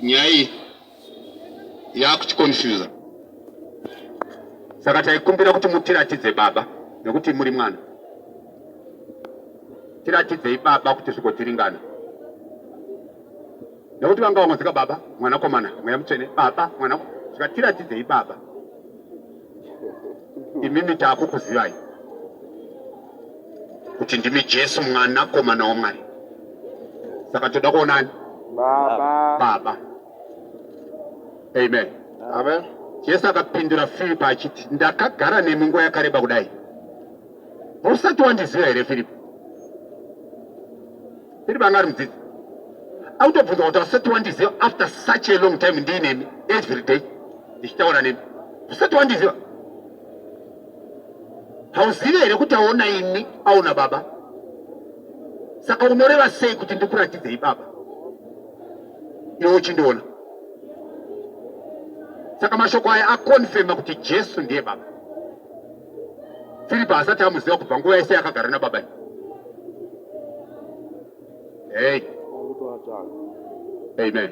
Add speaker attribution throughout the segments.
Speaker 1: nyaya yakuchikonfusa. Saka taikumbira kuti mutiratidze baba nekuti muri mwana. Tiratidzei baba kuti zvikotiringana. Nekuti vanga vamwazika baba mwana komana mweya mutsvene baba mwana tiratidzei baba. Imimi taakukuzivai kuti ndimi Jesu mwana komana waMwari. Saka toda kuonani baba. Amen.
Speaker 2: Amen.
Speaker 1: Jesu akapindura Filipo achiti ndakagara nemi nguva yakareba kudai. Usati wandiziva here Filipo? Filipo anga ari mudzidzi. Autobvunza kuti usati wandiziva after such a long time ndinemi every day ndichitaura nemi. Usati wandiziva. Hauzivi here kuti aona ini aona baba. Saka unoreva sei kuti ndikuratidzei baba? Iwe uchindiona. Saka mashoko aya akonfirma kuti Jesu ndiye baba. Filipo asati amuziva kubva nguva yese yakagara nababa. Hey. Amen.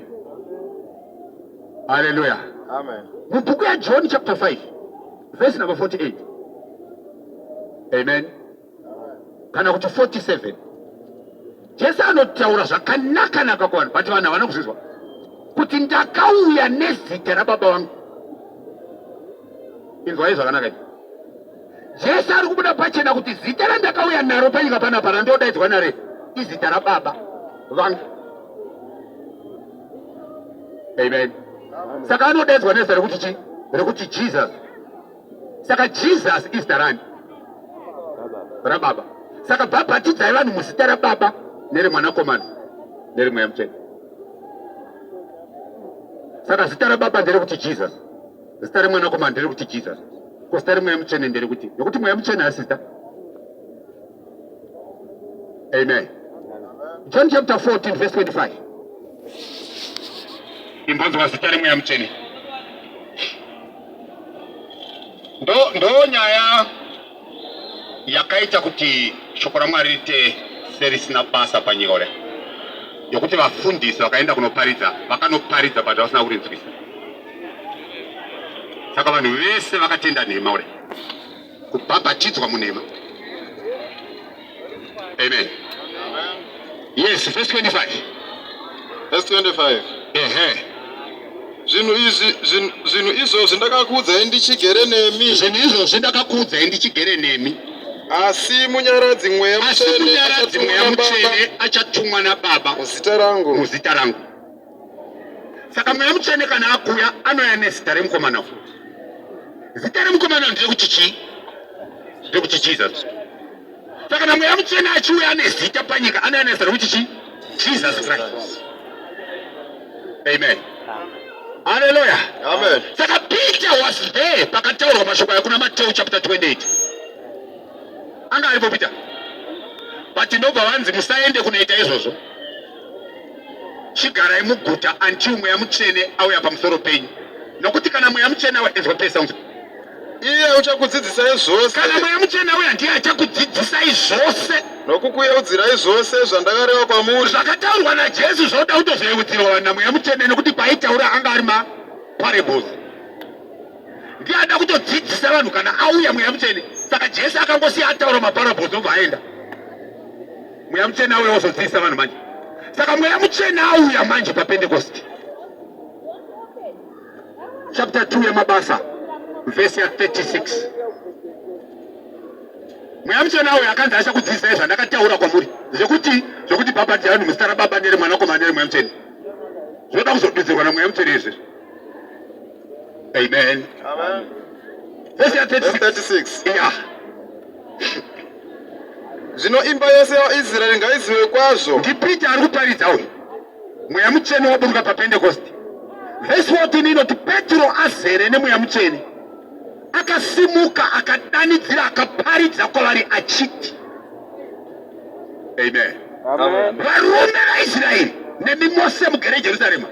Speaker 1: Hallelujah.
Speaker 2: Amen.
Speaker 1: Mubhuku yaJohn chapter 5 verse number 48. Amen. Kana kuti 47. Jesu anotaura zvakanaka kuvanhu but vanhu havana kuzvizwa kuti ndakauya nezita rababa vangu. Inzwai zvakanaka. Jesu ari kubuda pachena kuti zita randakauya naro panyika panapa randodaidzwa nare izita rababa vangu. Amen. Saka anodaidzwa nezita rekuti chi? Rekuti Jesus. Saka Jesus is the rand rababa. Saka bhabhatidzai vanhu muzita rababa nere mwanakomana nere mweya mutsvene. Saka zita rababa nderekuti Jesus, zita remwanakomana nderekuti Jesus, ko zita remweya mutsvene nderekuti nekuti mweya mutsvene asita. Amen. John chapter 14 verse 25. Imbonzwa zita remweya mutsvene. Ndo nyaya yakaita kuti shoko raMwari riite serisina basa panyika kudai. Yokuti vafundisi vakaenda kunoparidza vakanoparidza but vasina kurinzwisa. Saka vanhu vese vakatenda nhema kudai, kubhabhatidzwa munhema. Amen. Yes, verse 25.
Speaker 2: Verse 25. Zvinhu izvozvi ndakakuudzai ndichigere nemi.
Speaker 1: Zvinhu izvozvi ndakakuudzai ndichigere nemi.
Speaker 2: Asi munyaradzi mweya
Speaker 1: mutsvene achatumwa naBaba
Speaker 2: muzita rangu.
Speaker 1: Saka mweya mutsvene kana akuya anouya nezita remukomana. Zita remukomana nderekuti chi? Nderekuti Jesus. Saka kana mweya mutsvene achiuya nezita panyika anouya nezita rekuti chi? Jesus Christ. Amen. Hallelujah.
Speaker 2: Amen.
Speaker 1: Saka Peter was there pakataurwa mashoko aya kuna Matthew chapter 28. Anga alipo Peter. But ndobva vanzi musaende kunoita izvozvo. Chigarai muguta until mweya mutsvene auya pamusoro penyu. Nokuti kana mweya mutsvene auya ezwa pesa unzi.
Speaker 2: Iye uchakudzidzisai zvose.
Speaker 1: Kana mweya mutsvene auya ndiye achakudzidzisai zvose.
Speaker 2: Nokukuyeudzirai zvose zvandakareva kwamuri.
Speaker 1: Zvakataurwa naJesu zvoda kutozveudzirwa vanhu namweya mutsvene nekuti paitaura anga ari maparables. Ndiye ada kutodzidzisa vanhu kana auya mweya mutsvene. Saka Jesu akangosiya ataura maparables obva aenda. Mweya mutsvene auya ozodzidzisa vanhu manje. Saka mweya mutsvene auya manje paPentecost. Chapter 2 yamabasa verse ya 36. Mweya mutsvene auya akanzi achakudzidzisai zvandakataura kwamuri. Zvokuti baba ndiani muzita rababa nere mwanakomana nere mweya mutsvene. Zvoda kuzodudzirwa namweya mutsvene izvi. Amen.
Speaker 2: Amen.
Speaker 1: Verse ya 36. Yeah.
Speaker 2: Zvino imba yose yaIsraeri ngaizive kwazvo.
Speaker 1: NdiPeter ari kuparidza uyu. Mweya mutsvene waburuka paPentecost. Verse 14 inoti Petro azere nemweya mutsvene akasimuka akadanidzira akaparidza kwavari achiti. Amen.
Speaker 2: Amen.
Speaker 1: Varume vaIsraeri nemi mose mugere Jerusarema,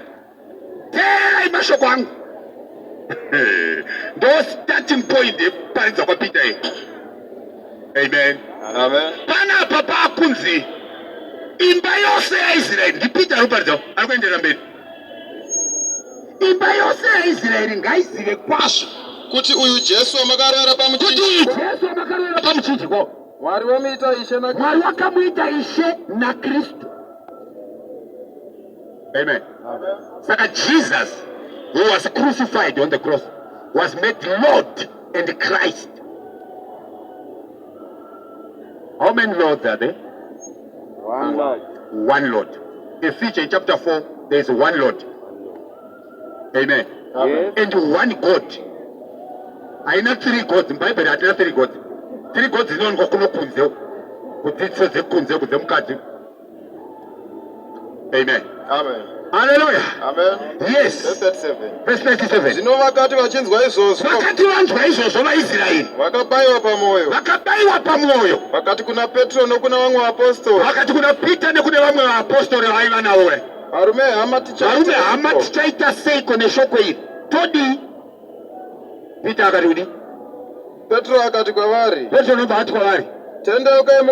Speaker 1: teerai mashoko angu. Ndo starting point yeparidza kwaPeter iyi. Amen.
Speaker 2: Amen.
Speaker 1: Panapa pakunzi imba yose yaIsraeri. NdiPeter ari kuparidza, ari kuenderera mberi. imba yose yaIsraeri ngaizive kwazvo
Speaker 2: kuti uyu Jesu wamakarara
Speaker 1: kuti
Speaker 2: pamuchinjikwa
Speaker 1: Jesu amakarara pamuchinjikwa
Speaker 2: Mwari wamuita Ishe na
Speaker 1: Mwari wakamuita Ishe na Kristu. Amen. Saka Jesus, who was crucified on the cross, was made Lord and Christ. How many lords are there?
Speaker 2: One Lord.
Speaker 1: One Lord. Ephesians chapter 4, there is one Lord. Amen.
Speaker 2: Amen.
Speaker 1: And one God. I know three gods. In Bible, I know three gods. Three gods is not going to Amen.
Speaker 2: Amen.
Speaker 1: Hallelujah.
Speaker 2: Amen.
Speaker 1: Yes.
Speaker 2: Verse 37.
Speaker 1: Verse 37.
Speaker 2: Zvino vakati vachinzwa izvozvo
Speaker 1: Vakati vanzwa izvozvo vaIsraeri
Speaker 2: vakabayiwa pamwoyo
Speaker 1: vakabayiwa pamwoyo
Speaker 2: vakati kuna Petro nokuna vamwe vapostori
Speaker 1: vakati kuna Peter nekune vamwe vapostori vaiva navo
Speaker 2: varume
Speaker 1: hama tichaita seiko neshoko iri todi Peter akati kudi
Speaker 2: Petro akati kwavari
Speaker 1: Petro nobva ati kwavari
Speaker 2: tendeukai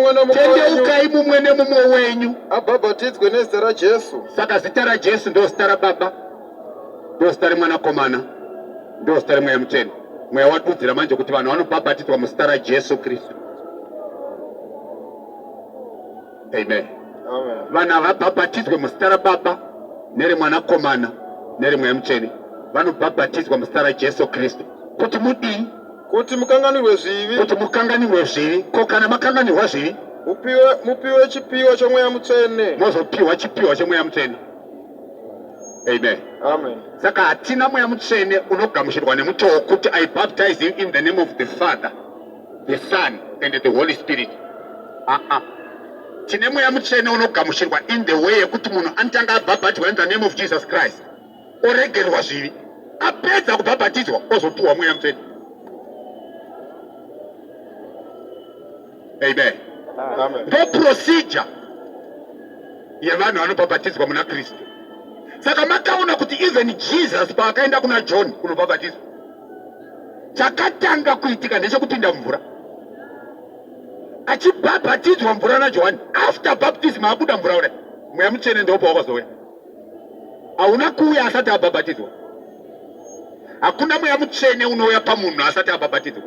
Speaker 1: mumwe nemumwe wenyu
Speaker 2: abhabhatidzwe nezita raJesu.
Speaker 1: Saka zita raJesu ndo zita raBaba, ndo zita remwanakomana, ndo zita remweya mutsvene. Mweya wadudzira manje kuti vanhu vanobhabhatidzwa muzita raJesu Kristu. Amen.
Speaker 2: Amen.
Speaker 1: Vanhu havabhabhatidzwe muzita raBaba neremwanakomana neremweya mutsvene. Vanobhabhatidzwa muzita raJesu Kristu. Kuti mudii?
Speaker 2: Kuti mukanganirwe zvivi.
Speaker 1: Kuti mukanganirwe zvivi. Ko kana makanganirwa zvivi
Speaker 2: mupiwe chipiwa chomweya mutsvene.
Speaker 1: Mozopiwa chipiwa chomweya mutsvene. Amen.
Speaker 2: Amen.
Speaker 1: Saka hatina mweya mutsvene unogamuchirwa nemutoo kuti I baptize you in the name of the Father, the Son and the Holy Spirit. Tine mweya mutsvene unogamuchirwa in the way yekuti munhu anotanga abhabhatidzwa in the name of Jesus Christ, oregerwa zvivi, apedza kubhabhatidzwa ozopiwa mweya mutsvene. Amen.
Speaker 2: Amen.
Speaker 1: Ndo procedure yevanhu vanobhabhatidzwa muna Kristu. Saka makaona kuti even Jesus paakaenda kuna John kunobhabhatidzwa, chakatanga kuitika ndechekupinda mvura. Achibhabhatidzwa mvura naJohani, after baptism abuda mvura kudai, mweya mutsvene ndopa wakazouya. Hauna kuuya asati abhabhatidzwa. Hakuna mweya mutsvene unouya pamunhu asati abhabhatidzwa.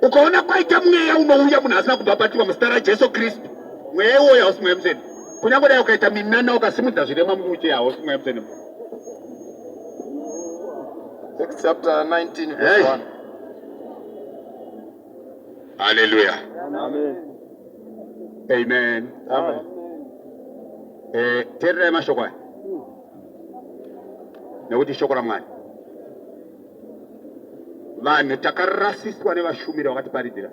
Speaker 1: Ukaona kwaita mweya unouya munhu asina kubhabhatidzwa muzita raJesu Kristu, mweya iwoyo hausi mweya mutsvene. Kunyange dai ukaita minana ukasimudza zvirema mumuche hausi mweya mutsvene.
Speaker 2: Acts chapter 19 verse 1.
Speaker 1: Hallelujah.
Speaker 2: Amen.
Speaker 1: Amen.
Speaker 2: Amen.
Speaker 1: Tererai mashoko aya nekuti shoko raMwari. Vanhu takarasiswa nevashumiri vakatiparidzira,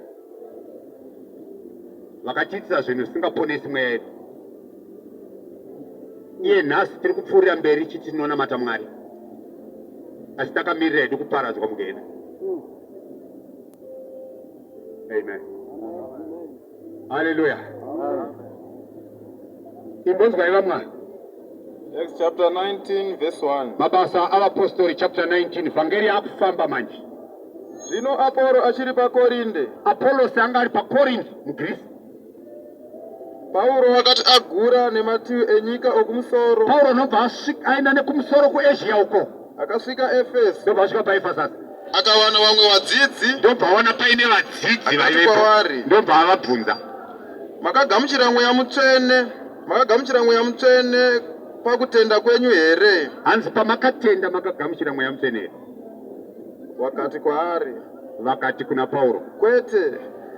Speaker 1: vakatiitisa zvinhu zvisingaponesi mweya yedu. Iye nhasi tiri kupfuurira mberi chiti tinonamata Mwari, asi takamirira hedu kuparadzwa mugehena. Amen. Hallelujah. Imbonzwai vamwari.
Speaker 2: Acts chapter 19 verse 1.
Speaker 1: Mabasa avapostori chapter 19 vhangeri akufamba manje.
Speaker 2: Zvino Apolo achiri paKorinde,
Speaker 1: Apollos anga ari paKorinde muGreece.
Speaker 2: Pauro akati agura nemativi enyika okumusoro,
Speaker 1: Pauro nobva aenda nekumusoro kuAsia uko,
Speaker 2: akasvika Efeso,
Speaker 1: ndobva asvika paEfesasi.
Speaker 2: akawana vamwe vadzidzi,
Speaker 1: Ndobva aona paine vadzidzi
Speaker 2: akati
Speaker 1: vaivepo,
Speaker 2: kwavari,
Speaker 1: ndobva avabvunza,
Speaker 2: makagamuchira mweya mutsvene pakutenda kwenyu here?
Speaker 1: hanzi pamakatenda makagamuchira mweya mutsvene here?
Speaker 2: Vakati kwaari,
Speaker 1: vakati kuna Pauro,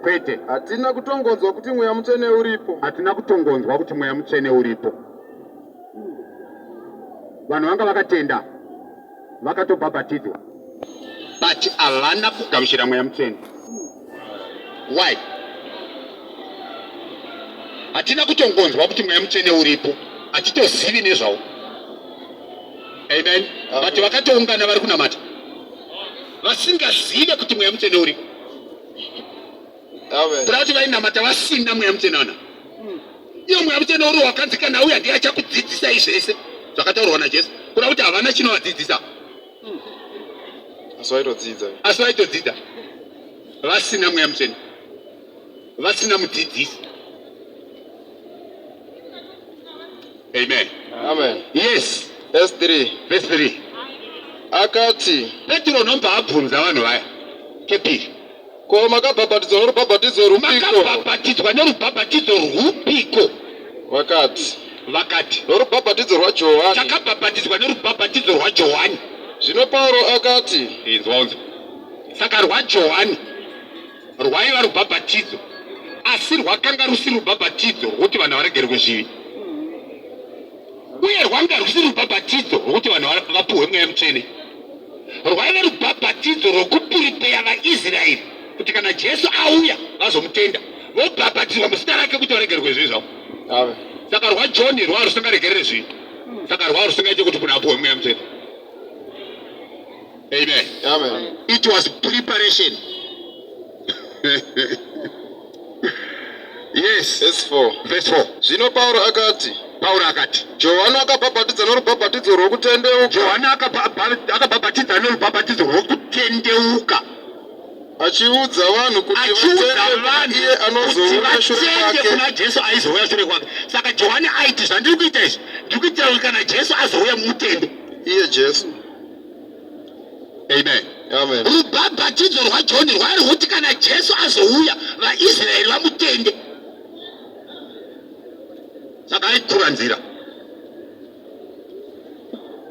Speaker 1: kwete,
Speaker 2: hatina kutongonzwa kuti mweya mutsvene uripo.
Speaker 1: hatina kutongonzwa kuti mweya mutsvene uripo. Vanhu vanga vakatenda vakatobhabhatidzwa, but havana kugamuchira mweya mutsvene. Why? Hatina kutongonzwa kuti mweya mutsvene uripo, hatitozivi nezvawo. Amen. But vakatoungana vari kunamata vasingazive kuti mweya mutsvene uripo.
Speaker 2: Amen.
Speaker 1: Kuti vainamata vasina mweya mutsvene wana. Iyo mweya mutsvene uri wakanzi kana uya ndiye achakudzidzisai zvese zvakataurwa naJesu, kuda kuti havana chinovadzidzisa. Asi vaitodzidza vasina mweya mutsvene, vasina mudzidzisi. Amen.
Speaker 2: Amen.
Speaker 1: Yes.
Speaker 2: Verse 3.
Speaker 1: Verse 3.
Speaker 2: Akati,
Speaker 1: Petro nomba abvunza vanhu vaya. Chepiri.
Speaker 2: ko makabhabhatidzwa norubhabhatidzo rupiko?
Speaker 1: Makabhabhatidzwa nerubhabhatidzo rwupiko?
Speaker 2: Vakati, norubhabhatidzo rwaJohani.
Speaker 1: Takabhabhatidzwa nerubhabhatidzo rwaJohani.
Speaker 2: Zvino Pauro akati,
Speaker 1: inzwa. Saka rwaJohani rwaiva rubhabhatidzo, asi rwakanga rusiri rubhabhatidzo rwokuti vanhu varegerwe zvivi. Uye rwanga rusiri rubhabhatidzo rwokuti vanhu vapuhwe mweya mutsvene. Rwaiva rubhabhatidzo rwokupuripeya vaIsraeri kuti kana Jesu auya vazomutenda, vobhabhatidzwa muzita rake kuti varegerwe zvivi zvavo.
Speaker 2: Amen.
Speaker 1: Saka rwaJohani rwava rusingaregerere zvivi. Saka rwava rusingaite kuti munhu apuhwe mweya mutsvene. Amen.
Speaker 2: Amen.
Speaker 1: It was preparation. Yes.
Speaker 2: Verse 4.
Speaker 1: Verse 4.
Speaker 2: Zvino Pauro akati, Johani akabhabhatidza norubhabhatidzo rwokutendeuka.
Speaker 1: Johani akabhabhatidza norubhabhatidzo rwokutendeuka.
Speaker 2: Achiudza vanhu kuti vatende iye anozouya shure kwake.
Speaker 1: Kuna Jesu aizouya shure kwake. Saka Johani aiti zvandiri kuita izvi, ndiri kuitira kuti kana Jesu azouya mutende.
Speaker 2: Iye Jesu.
Speaker 1: Amen.
Speaker 2: Amen.
Speaker 1: Rubhabhatidzo rwaJohani rwari rwoti kana Jesu azouya vaIsraeri vamutende. Saka aitura nzira.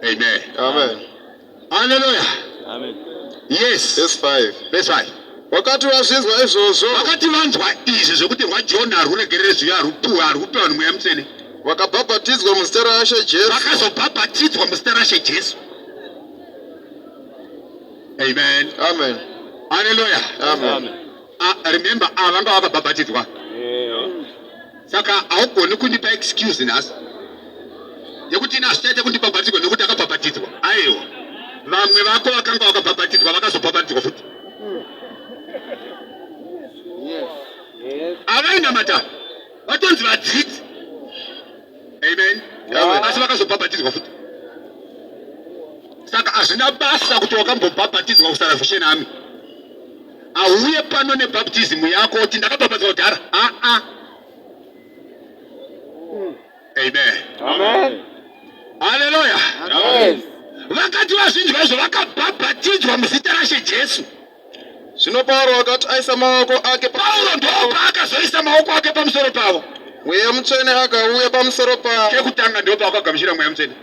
Speaker 1: Amen.
Speaker 2: Amen.
Speaker 1: Hallelujah.
Speaker 3: Amen.
Speaker 1: Yes.
Speaker 2: Verse 5.
Speaker 1: Verse 5.
Speaker 2: Wakati vazvinzwa izvozvo,
Speaker 1: vakati vanzwa izvi zvokuti rwaJohani haruregerere zvivi, harupe vanhu mweya mutsvene,
Speaker 2: vakabhabhatidzwa muzita raShe Jesu.
Speaker 1: vakazobhabhatidzwa muzita raShe Jesu. Amen.
Speaker 2: Amen.
Speaker 1: Hallelujah.
Speaker 2: Amen.
Speaker 1: Remember, vanga vakabhabhatidzwa. Saka haugoni kundipa excuse nhasi yekuti ina hazvichaite kundibhabhatidzwa nekuti akabhabhatidzwa. Aiwa, vamwe vako vakanga vakabhabhatidzwa vakazobhabhatidzwa futi. Havainamata, vatonzi vadzidzi. Amen. Asi vakazobhabhatidzwa futi. Saka hazvina basa kuti wakambobhabhatidzwa kuSalvation Army auye pano nebhaptism yako kuti ndakabhabhatidzwa kudhara. Amen.
Speaker 3: Amen.
Speaker 1: Hallelujah.
Speaker 3: Amen.
Speaker 1: Vakati vazvinzwa izvo vakabhabhatidzwa muzita raShe Jesu.
Speaker 2: Zvino Pauro akati aisa maoko ake
Speaker 1: Pauro ndopaakazoisa maoko ake pamusoro pavo.
Speaker 2: mweya mutsvene akauya pamusoro pavo.
Speaker 1: Chekutanga ndopavakagamuchira mweya mutsvene.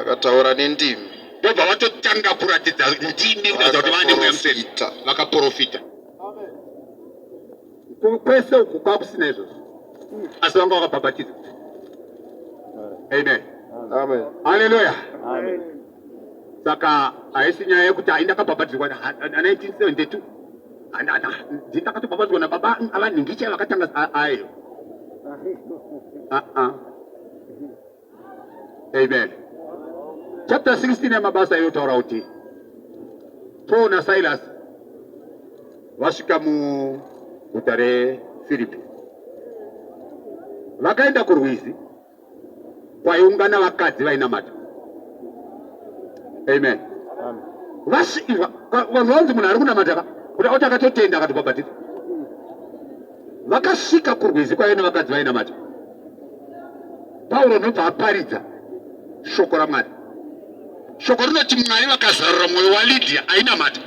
Speaker 2: Akataura nendimi.
Speaker 1: Ndobva vatotanga kuratidza ndimi kuratidza kuti vane mweya mutsvene. Vakaprofita. Kwese uku kwakusina izvozvo, asi vanga vakabhabhatidzwa. Amen.
Speaker 2: Amen.
Speaker 1: Hallelujah.
Speaker 3: Amen.
Speaker 1: Saka haisi nyaya yekuti ndakabhabhatidzwa 1972 ndakatobhabhatidzwa nababa avanhingicha vakatanga ayo. Amen. Chapter 16 yamabasa yotaura kuti Paul naSilas vasvika muguta reFiripi, vakaenda kurwizi kwaiungana vakadzi vainamata. Amen. Vasvika vanhu vanzi munhu ari kunamata kuti auti akatotenda akatobhabhatidzwa. Vakasvika kurwizi kwaiina vakadzi vainamata. Pauro nobva aparidza shoko raMwari. Shoko rinoti Mwari vakazarura mwoyo waLidhia ainamata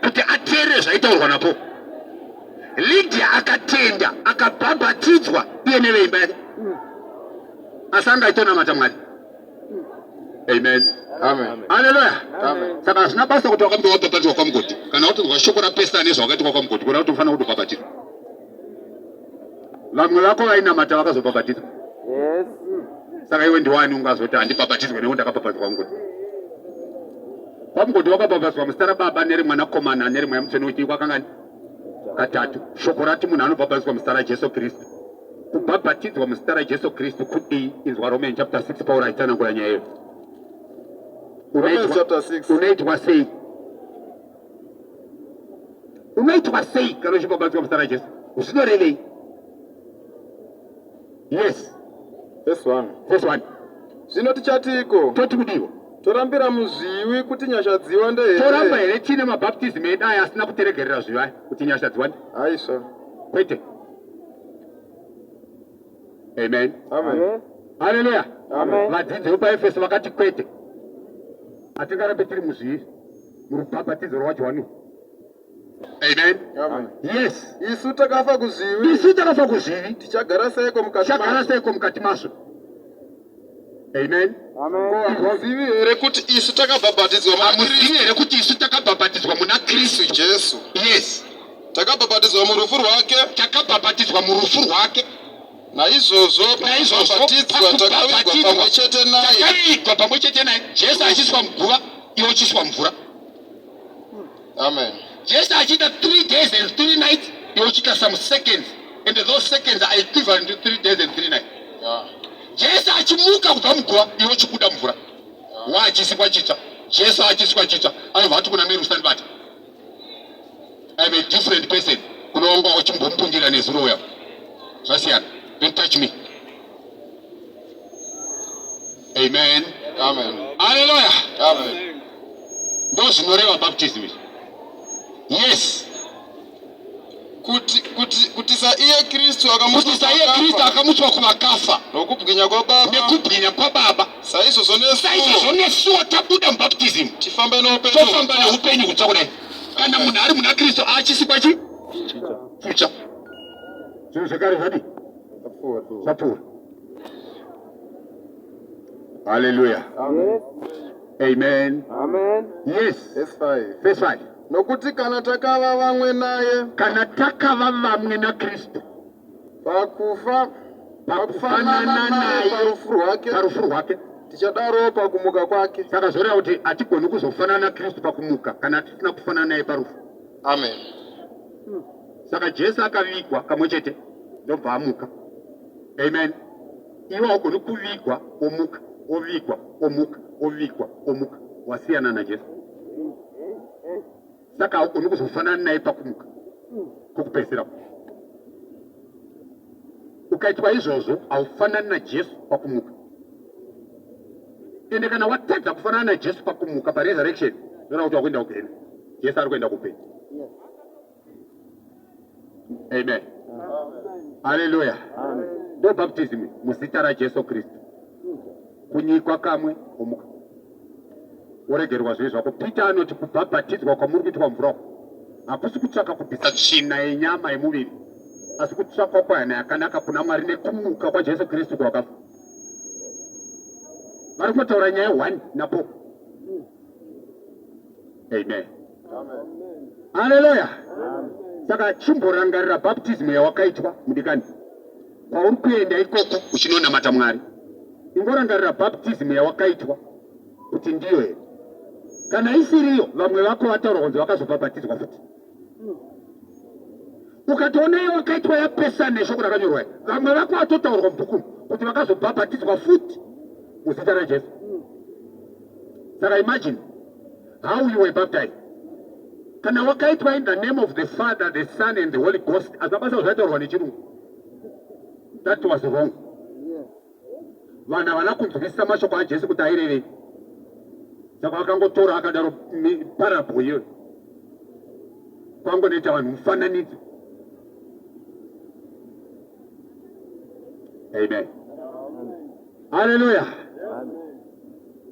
Speaker 1: kuti ateerere zvaitaurwa naPauro. Lidhia akatenda akabhabhatidzwa iye neveimba yake, asi anga aitonamata Mwari. Amen.
Speaker 2: Amen.
Speaker 1: Hallelujah.
Speaker 2: Amen.
Speaker 1: Saka hazvina basa kuti wakambe wabhabhatidzwa kwamugodi kana watonzwa shoko raPesta nezvawakaitwa kwamugodi kuna kuti ufanira kuti ubhabhatidzwa. Vamwe vako vainamata vakazobhabhatidzwa.
Speaker 3: Yes.
Speaker 1: Saka iwe ndiwani ungazoti handibhabhatidzwe nekuti ndakabhabhatidzwa kwamugodi? Kwamugodi wakabhabhatidzwa muzita raBaba nereMwanakomana nereMweya Mutsvene wechii kwakangani? Katatu. Shoko rati munhu anobhabhatidzwa muzita raJesu Kristu. Kubhabhatidzwa muzita raJesu Kristu kudii? Inzwa Romans chapter 6 Pauro achitsanangura nyaya iyo.
Speaker 2: Romans chapter 6.
Speaker 1: Unoitwa sei? Unoitwa sei kana uchibhabhatidzwa muzita raJesu? Zvinorevei? Yes.
Speaker 2: Verse 1.
Speaker 1: Verse 1.
Speaker 2: Zvino tichatiko?
Speaker 1: Toti kudiwa.
Speaker 2: Torambira muzviwi kuti nyasha dziwande here?
Speaker 1: Toramba here tine mabhaptism edu aya asina kuteregerera zvivi aya kuti nyasha dziwande?
Speaker 2: Aisha.
Speaker 1: Kwete. Amen.
Speaker 2: Amen.
Speaker 1: Haleluya.
Speaker 3: Amen.
Speaker 1: Vadzidzi vepaefeso vakati kwete hatingarambe tiri muzviri murubhabhatidzo rwaJohani. Amen.
Speaker 2: Amen.
Speaker 1: Yes.
Speaker 2: Isu takafa kuzvivi.
Speaker 1: Isu takafa kuzvivi.
Speaker 2: Tichagara seiko mukati
Speaker 1: tichagara seiko mukati mazvo. Amen.
Speaker 3: Amen.
Speaker 2: Hamuzivi here kuti isu takabhabhatidzwa
Speaker 1: hamuzivi here kuti isu takabhabhatidzwa muna Kristu
Speaker 2: Jesu.
Speaker 1: Yes.
Speaker 2: Takabhabhatidzwa murufu rwake.
Speaker 1: Takabhabhatidzwa murufu rwake.
Speaker 2: Naizvozvo pakubhabhatidzwa takavigwa pamwe chete naye.
Speaker 1: Jesu achiswa muguva iwe uchiswa mvura.
Speaker 2: Amen.
Speaker 1: Jesu achiita 3 days and 3 nights iwe uchiita some seconds, and those seconds are equivalent to 3 days and 3 nights.
Speaker 2: Yeah.
Speaker 1: Jesu achimuka kubva muguva iwe uchikuda mvura. Waachisikwa chicha. Jesu achiswa chicha anobva ati kuna Mary usandibata. I'm a different person. Kunoonga uchimbomupundira nezuro uya. Zvasiyana. Don't touch me. Amen.
Speaker 2: Amen.
Speaker 1: Hallelujah.
Speaker 2: Amen.
Speaker 1: Ndo zvinoreva baptism. Yes.
Speaker 2: Kuti saiye Kristu
Speaker 1: akamutswa kuvakafa
Speaker 2: nokubwinya kwababa
Speaker 1: nekubwinya kwababa
Speaker 2: saizvozvo
Speaker 1: nesuwo tabuda mubaptism
Speaker 2: tifambe
Speaker 1: neupenyu kutsa kudai. Kana munhu ari muna Kristu achisikwa chicha. Zvinhu zvekare zvadi zvapfuura. Hallelujah. Amen.
Speaker 3: Amen.
Speaker 1: Yes. Verse 5.
Speaker 2: Nokuti kana takava vamwe naye,
Speaker 1: kana takava vamwe naKristu
Speaker 2: pakufanana naye parufu rwake, tichadaro pakumuka kwake.
Speaker 1: Saka zvoreva kuti hatigoni kuzofanana naKristu pakumuka kana tisina kufanana naye parufu.
Speaker 2: Amen.
Speaker 1: Saka Jesu akavigwa kamwe chete ndobva amuka. Amen. Iwe haugoni kuvigwa omuka, ovigwa omuka, ovigwa omuka. Wasiyana naJesu. Saka haugoni kuzofanana naye pakumuka kokupedzisira. Ukaitwa izvozvo haufanani naJesu pakumuka. Ende kana watadza kufanana naJesu pakumuka paresurrection, zvoreva kuti wakuenda kuhena. Jesu ari kuenda kupenyu. Amen. Hallelujah. Ndo baptism muzita raJesu Kristu. Kunyikwa kamwe omuka. Uregerwa zvivi zvako. Peter anoti kubhabhatidzwa kwamuri kuitwa mvura hakusi kutsvaka kubvisa tsvina yenyama yemuviri, asi kutsvakwa kwehana yakanaka kuna Mwari nekumuka kwaJesu Kristu kwakafa. Vari kutaura nyaya 1 napo. Amen. Hallelujah. Saka chimborangarira baptism yawakaitwa mudikani. Pauri kuenda ikoko uchinonamata Mwari. Imborangarira baptism yawakaitwa kuti ndiyo here. Kana isiriyo vamwe vako vataura kunzi vakazobhabhatidzwa futi. Ukatoona yawakaitwa yapesana neshoko rakanyorwa, vamwe vako vatotaurwa mubhuku kuti vakazobhabhatidzwa futi muzita raJesu. Saka imagine how you were baptized. Kana wakaitwa in the name of the Father, the Son and the Holy Ghost, azabasa zvataurwa nechirungu. That was wrong. Vanhu havana kunzwisisa mashoko aJesu kuti airevei. Saka vakangotora akadaro parable iyo. Kwangonoita vanhu mufananidzo. Amen. Hallelujah.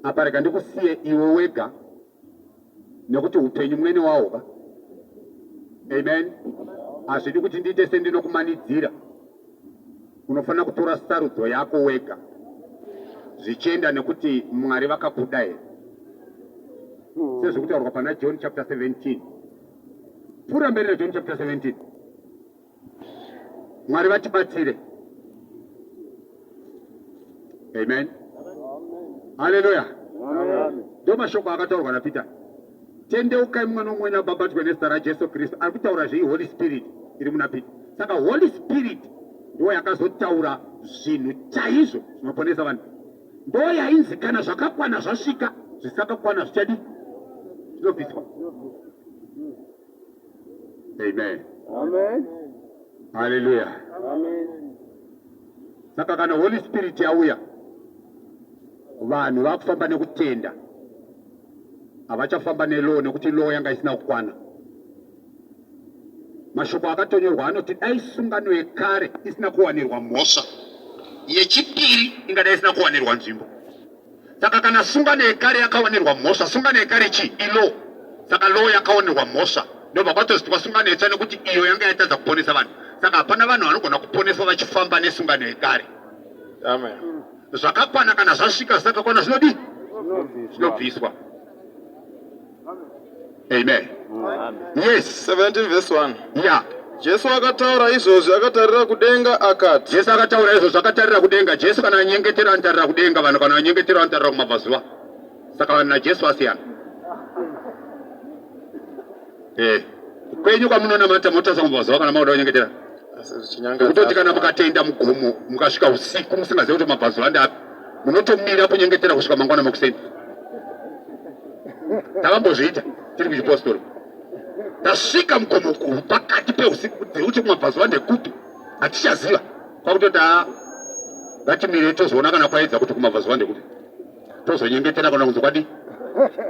Speaker 1: Apa rega ndikusiye iwe wega nekuti upenyu mwene wahoka. Amen. Hazvidi kuti ndiite sendinokumanidzira. Unofanira kutora sarudzo yako wega zvichienda nekuti Mwari vakakuda here. Sezvokutaurwa pana John chapter 17. Pfuura mberi naJohn chapter 17. Mwari vatibatsire. Amen. Hallelujah. Ndo mashoko akataurwa naPeter. Tendeukai mumwe nomumwe nabhabhatidzwe nezita raJesu Kristu. Ari kutaura Holy Spirit iri muna Peter. Saka Holy Spirit ndo yakazotaura zvinhu chaizvo zvinoponesa vanhu. Ndo yainzi kana zvakakwana zvasvika, zvisakakwana zvichadi zvinobviswa. Amen.
Speaker 3: Amen.
Speaker 1: Hallelujah.
Speaker 3: Amen.
Speaker 1: Saka kana Holy Spirit yauya, vanhu vakufamba nekutenda, havachafamba nelaw nekuti law yanga isina kukwana. Mashoko akatonyorwa anoti dai sungano yekare isina kuwanirwa mhosva, yechipiri ingadai isina kuwanirwa nzvimbo. Saka kana sungano yekare yakawanirwa mhosva, sungano yekare chi ilo, saka lo yakawanirwa mhosva ndobva kwatozitwa sungano yetsva nekuti iyo yanga yatadza kuponesa vanhu. Saka hapana vanhu vanogona kuponeswa vachifamba nesungano yekare.
Speaker 2: Amen.
Speaker 1: Zvakakwana kana zvasvika zvakakwana zvinodii? Zvinobviswa. Amen. Yes.
Speaker 2: 17 verse 1.
Speaker 1: Yeah.
Speaker 2: Jesu akataura izvozvo akatarira kudenga akati.
Speaker 1: Jesu akataura izvozvo akatarira kudenga. Jesu kana anyengetera anotarira kudenga, vanhu kana anyengetera anotarira kumabvazuva. Saka vanhu naJesu asiyana. Kwenyu kwamunonamata motarisa kumabvazuva kana mauda kunyengetera? Kutoti kana mukatenda mugomo mukasvika usiku musingazivi kuti mabvazuva ndapi, munotomira kunyengetera kusvika mangwana makuseni. Takambozviita tiri kuchipostori. Tasvika mugomo pakati peusiku kuti mabvazuva ndekupi hatichaziva. Kwakutoti ngatimire tozoona kana kwaedza kuti kumabvazuva ndekupi. Tozonyengetera kana kunzi kwadi.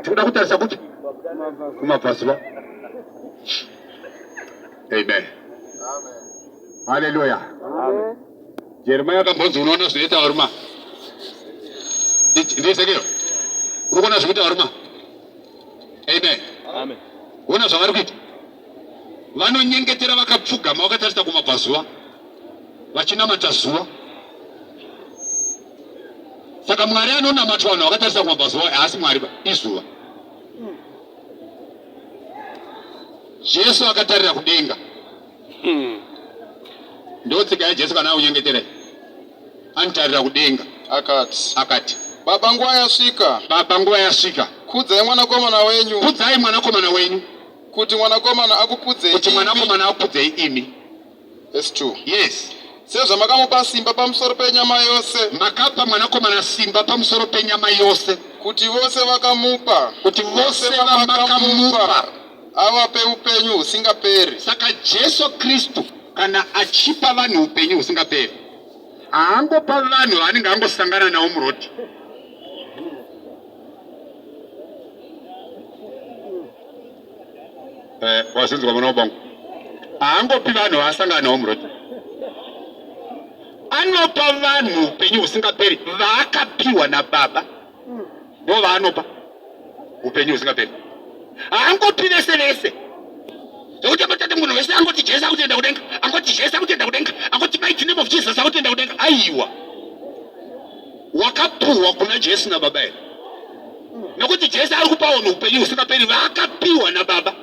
Speaker 1: Tikuda kutarisa kuti kumabvazuva. Amen. Hallelujah.
Speaker 3: Amen.
Speaker 1: Jeremiah akambonzi unoona zvinoita varuma. Ndisekeyo. Urikuona zvinoita varuma. Amen.
Speaker 3: Amen.
Speaker 1: Uona zvavari kuita. Vanonyengetera vakapfugama vakatarisa kumabvazuva. Vachinamata zuva. Saka Mwari anonamatwa vanhu vakatarisa kumabvazuva, haasi Mwari ba, izuva. Jesu akatarira kudenga. Ndotsika yaJesu kana unyengetere. Anotarira kudenga. Akati.
Speaker 2: Baba, nguva yasvika.
Speaker 1: Baba, nguva yasvika.
Speaker 2: Kudzai mwanakomana wenyu.
Speaker 1: Kudzai mwanakomana wenyu.
Speaker 2: Kuti mwanakomana akukudzei.
Speaker 1: Kuti mwanakomana akukudzei imi.
Speaker 2: Verse 2.
Speaker 1: Yes.
Speaker 2: Sezvamakamupa simba pamusoro penyama yose.
Speaker 1: Makapa mwanakomana simba pamusoro penyama yose.
Speaker 2: Kuti vose vakamupa.
Speaker 1: Kuti vose vakamupa.
Speaker 2: Avape upenyu husingaperi.
Speaker 1: Saka Jesu Kristu kana achipa vanhu upenyu husingaperi, haangopa vanhu vaanenge angosangana navo muroti. Wazinzwa mwana wabangu. Haangopi vanhu vaasangana navo muroti. Anopa vanhu upenyu husingaperi vaakapiwa naBaba. Ndo vaanopa upenyu husingaperi. Haangopi vese vese. Zokuti amatata munhu wese angoti Jesu akutenda kudenga, angoti Jesu akutenda kudenga, angoti mighty name of Jesus akutenda kudenga. Aiwa. Wakapuwa kuna Jesu na Baba ere. Nokuti Jesu ari kupa vanhu upenyu husingaperi vaakapiwa naBaba.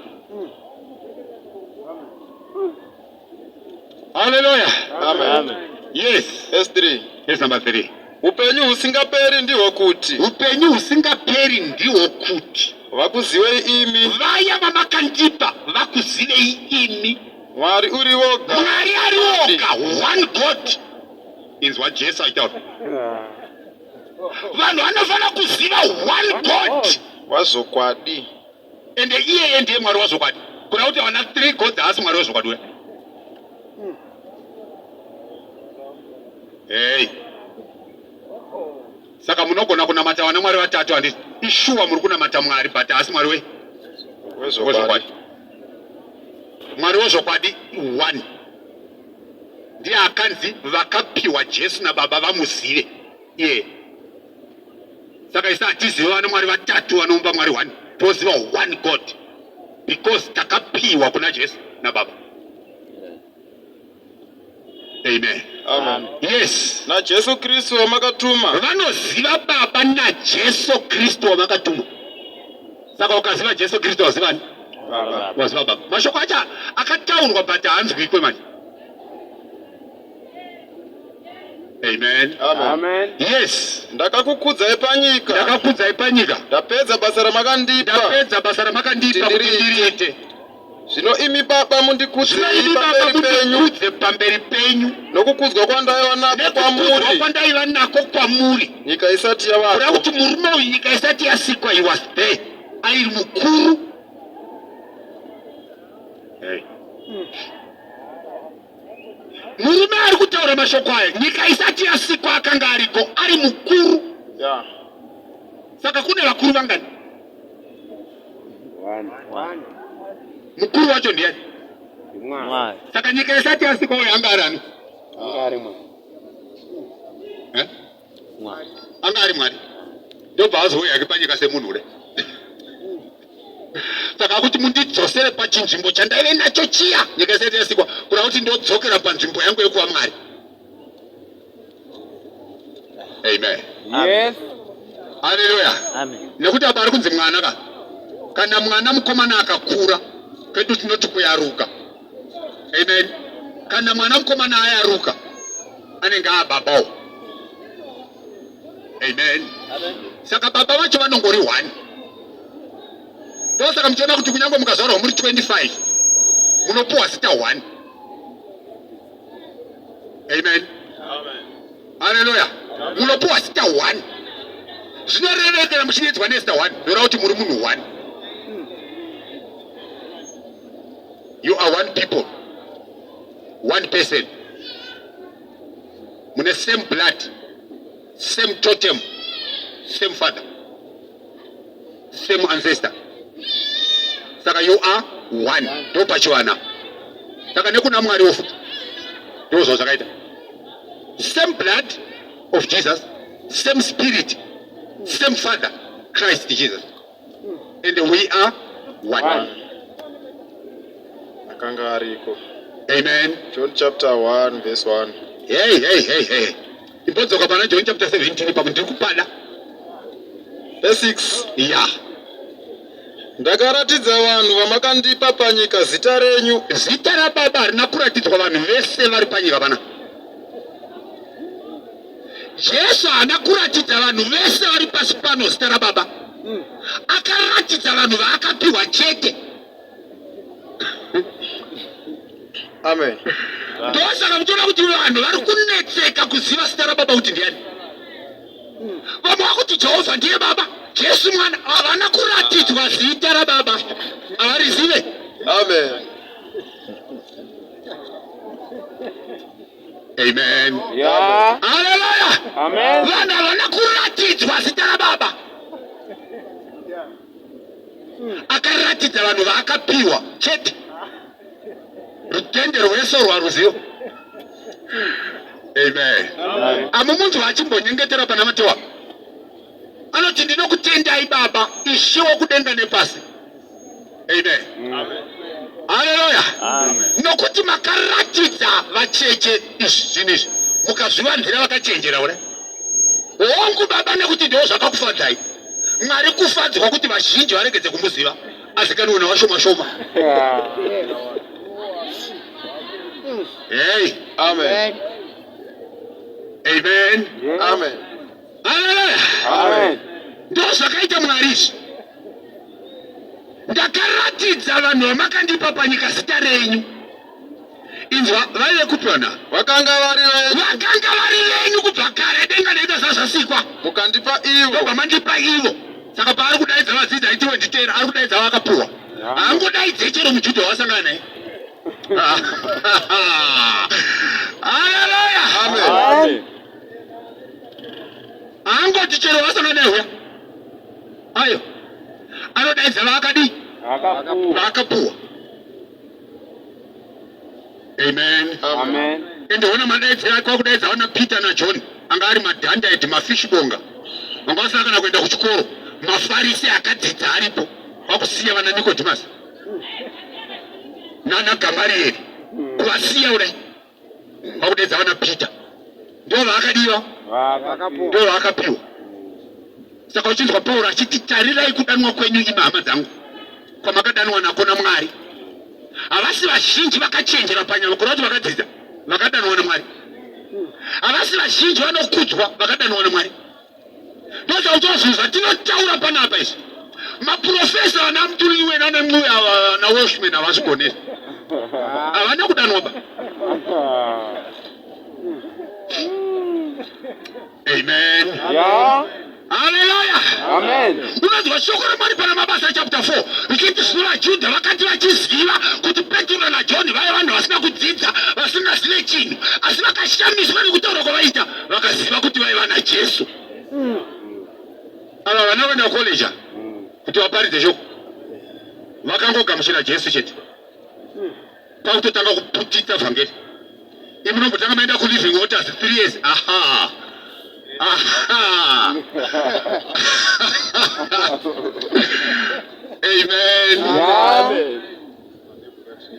Speaker 1: Hallelujah.
Speaker 2: Amen.
Speaker 1: Yes.
Speaker 2: Verse 3.
Speaker 1: Yes, number 3.
Speaker 2: Upenyu husingaperi ndihwo kuti.
Speaker 1: Upenyu husingaperi ndihwo kuti.
Speaker 2: Vakuzivei imi.
Speaker 1: Vaya vamakandipa vakuzivei imi.
Speaker 2: Mwari uri woga.
Speaker 1: Mwari ari woga. One God. Inzwa Jesu aitaura. Vanhu vanofana kuziva one God.
Speaker 2: Wazvokwadi.
Speaker 1: Ende iyeye ndiye Mwari wazvokwadi. Kuna kuti havana 3 gods haasi Mwari wazvokwadi uya. Hey. Saka munogona kunamata vana Mwari vatatu handiti. Ishuwa muri kunamata Mwari but haasi Mwari wezvokwadi. Mwari wezvokwadi one. Ndiye akanzi vakapiwa Jesu naBaba vamuzive iye. Saka isa hatiziva vana Mwari vatatu vanomba Mwari one. Toziva one God because takapiwa kuna Jesu naBaba. Amen.
Speaker 2: Amen.
Speaker 1: Yes.
Speaker 2: Na Jesu Kristu wamakatuma.
Speaker 1: Vanoziva Baba na Jesu Kristu wamakatuma. Saka ukaziva Jesu Kristu waziva ni?
Speaker 2: Baba.
Speaker 1: Waziva Baba. Mashoko acha akataurwa but haanzwi kwemani. Amen.
Speaker 2: Amen.
Speaker 1: Yes.
Speaker 2: Ndakakukudzai panyika.
Speaker 1: Ndakakukudzai panyika.
Speaker 2: Ndapedza basa ramakandipa.
Speaker 1: Ndapedza basa ramakandipa kuti ndiriite.
Speaker 2: Zvino imi Baba mundikudze
Speaker 1: pamberi penyu
Speaker 2: nokukudzwa kwandaiva
Speaker 1: nako kwamuri
Speaker 2: nyika isati yavako.
Speaker 1: Kuda kuti murume uyu nyika isati yasikwa he was there. Ari mukuru. Hey. Murume ari kutaura mashoko aya nyika isati yasikwa akanga ariko ari mukuru.
Speaker 2: Yeah.
Speaker 1: Saka kune vakuru vangani?
Speaker 3: One.
Speaker 1: Mukuru wacho ndiani?
Speaker 3: Mwari.
Speaker 1: Saka nyika isati yasikwa uyu anga ari ani?
Speaker 3: Anga ari Mwari.
Speaker 1: anga ari mwari ndobva azouya ake panyika semunhu ure saka kuti mundidzosere pachinzvimbo chandaive nacho chiya nyika isati yasikwa kuda kuti ndodzokera panzvimbo yangu yekuva mwari. Amen.
Speaker 3: Yes.
Speaker 1: Haleluya.
Speaker 3: Amen.
Speaker 1: Nekuti apa ari kunzi mwana ka kana mwana mukomana akakura kwedu tinoti kuyaruka. Amen. Kana mwana mukomana ayaruka anenge ababawo. Amen. Saka baba vacho vanongori 1. Ndosaka muchiona kuti kunyange mukazvarwa muri 25 munopuwa zita 1. Amen. Haleluya. Munopuwa zita 1. Zvinorevekera muchinoedzwa nezita 1 ndora kuti muri munhu 1. You are one people, one person. Mune same blood, same totem, same father, same ancestor. Saka you are one. Do pachiwana. Saka nekuna mwari ofu. Dozo zakaita. Same blood of Jesus, same spirit, same father, Christ Jesus. And we are one. Amen.
Speaker 2: John chapter 1 verse 1.
Speaker 1: Hey. Ibodzoka pana John chapter 17 papo ndiri kupada.
Speaker 2: Verse 6.
Speaker 1: Yeah.
Speaker 2: Ndakaratidza vanhu vamakandipa panyika zita renyu.
Speaker 1: Zita raBaba harina kuratidzwa vanhu vese vari panyika pana. Jesu haana kuratidza vanhu vese vari pasi pano zita raBaba. Akaratidza vanhu vaakapiwa chete.
Speaker 2: Amen.
Speaker 1: Ndosaka muchiona kuti vanhu vari kunetseka kuziva zita raBaba kuti ndiani. Vamwe vakuti Jehovha ndiye Baba, Jesu mwana, havana kuratidzwa zita raBaba. Havarizive.
Speaker 2: Amen.
Speaker 1: Amen.
Speaker 3: Yeah.
Speaker 1: Hallelujah.
Speaker 3: Amen.
Speaker 1: Vanhu havana kuratidzwa zita raBaba. Akaratidza vanhu vaakapiwa chete. Rutende rweso rwaruzivo. Amen. Amo muntu achimbonyengetera pana matewa. Anoti ndinokutendai Baba, Ishe wokudenga nepasi. Amen. Haleluya. Nokuti makaratidza vacheche izvi mukazvivandira vakachenjera ure. Wangu Baba nekuti ndiwo zvakakufadzai. Mwari kufadzwa kuti vazhinji varegedze kumuziva. Azikanwe navashoma shoma. Hey.
Speaker 2: Amen.
Speaker 1: Amen.
Speaker 2: Amen.
Speaker 1: Hallelujah.
Speaker 3: Amen.
Speaker 1: Ndo zvakaita Mwari izvi. Ndakaratidza vanhu vamakandipa panyika zita renyu. Inzwa vaive kupiwana.
Speaker 2: Vakanga vari
Speaker 1: venyu kubva kare denga nenyika zvasikwa.
Speaker 2: mukandipa ivo.
Speaker 1: Ndobva mandipa ivo. Saka paari kudaidza vadzidzi aitiwe nditera, ari kudaidza vakapiwa. Haangodaidze chero mujudha wasangana naye. Hallelujah.
Speaker 2: Amen.
Speaker 1: Angoti chero wasangana naye. Ayo. Anodaidza vakadi. Vakapuwa. Amen.
Speaker 3: Amen.
Speaker 1: Endoona madaidziro akwa kudaidza vana Peter na John anga ari madhanda eti mafishbonga. Vanga vasakana kuenda kuchikoro. Mafarisi akadzidza aripo. Vakusiya vana Nicodemus. Nana Gamalieri. Kuvasiya ure. Vakudaidza vana Peter. Ndo vakadiwa. Ndo vakapiwa. Saka uchinzwa Paul achiti tarirai kudanwa kwenyu imi hama dzangu. Kwamakadanwa nako naMwari. Havasi vazhinji vakachenjera panyama kuda kuti vakadzidza vakadanwa naMwari. Havasi vazhinji vanokudzwa vakadanwa naMwari. Ndozvauchozvizva tinotaura panapa izvi. Maprofesa vana Muturiwe nana Mnuya na Washman havazvigoneri. Havana kudanwa ba. Amen.
Speaker 3: Yeah.
Speaker 1: Hallelujah.
Speaker 3: Amen.
Speaker 1: Unonzwa shoko raMwari pana Mabasa chapter 4 richiti zvino vaJudha vakati vachiziva kuti Petro na John vaiva vanhu vasina kudzidza vasingazive chinhu asi vakashamiswa nekutaura kwavaita vakaziva kuti vaiva naJesu. Ava vana vana koleja kuti vaparidze shoko vakangogamuchira Jesu chete kwakutotanga kuputitsa vhangeri. Imi munombotanga maenda kuLiving Waters 3 years. Aha. Aha. Amen.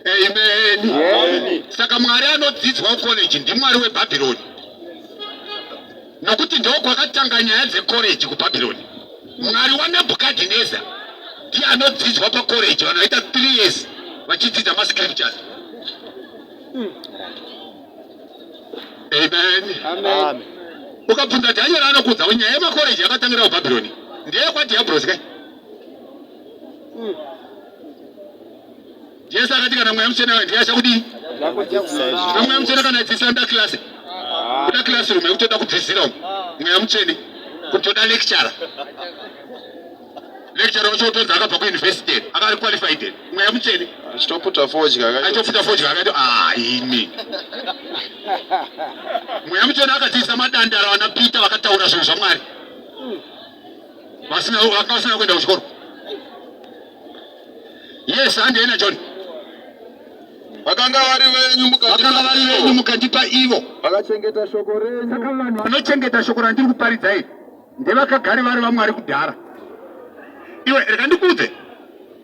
Speaker 1: Amen.
Speaker 3: Yes.
Speaker 1: Saka Mwari anodzidzwa college ndiMwari weBhabhironi. Nokuti ndiko kwakatanga nyaya dzecollege kuBhabhironi. Mwari waNebhukadhineza ndiye anodzidzwa pacollege vanoita 3 years vachidzidza mascriptures. Amen.
Speaker 3: Amen.
Speaker 1: Ukabvunza Daniel anokudza nyaya yemacollege yakatangira kuBhabhironi ndiye kwaDiablos kai. Jesu akati kana mweya muchena ndiye achakudii? Kana mweya muchena kana adzidzisa nda class. Kuda classroom yekutoda kudzidzira mweya muchene kutoda lecturer. Lecturer wacho utonza akabva kuuniversity akari qualified mweya muchene
Speaker 2: achitoputa forge
Speaker 1: achitoputa forge akati imi mweya muchene akadzidzisa madandara wana Peter vakataura zvinhu zvaMwari vasina kuenda kuchikoro. Yes, handiena John.
Speaker 2: vakanga vari venyu
Speaker 1: mukandipa ivo
Speaker 2: vakachengeta shoko renyu.
Speaker 1: saka vanhu vanochengeta shoko randiri kuparidza iri ndevakagari vari vaMwari kudhara. Iwe rega ndikuudze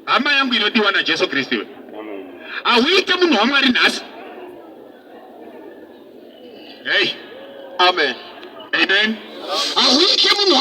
Speaker 1: hama yangu inodiwa naJesu Kristu iwe hauite munhu waMwari nhasi. Hey.
Speaker 2: Amen.
Speaker 1: Amen. Hauite munhu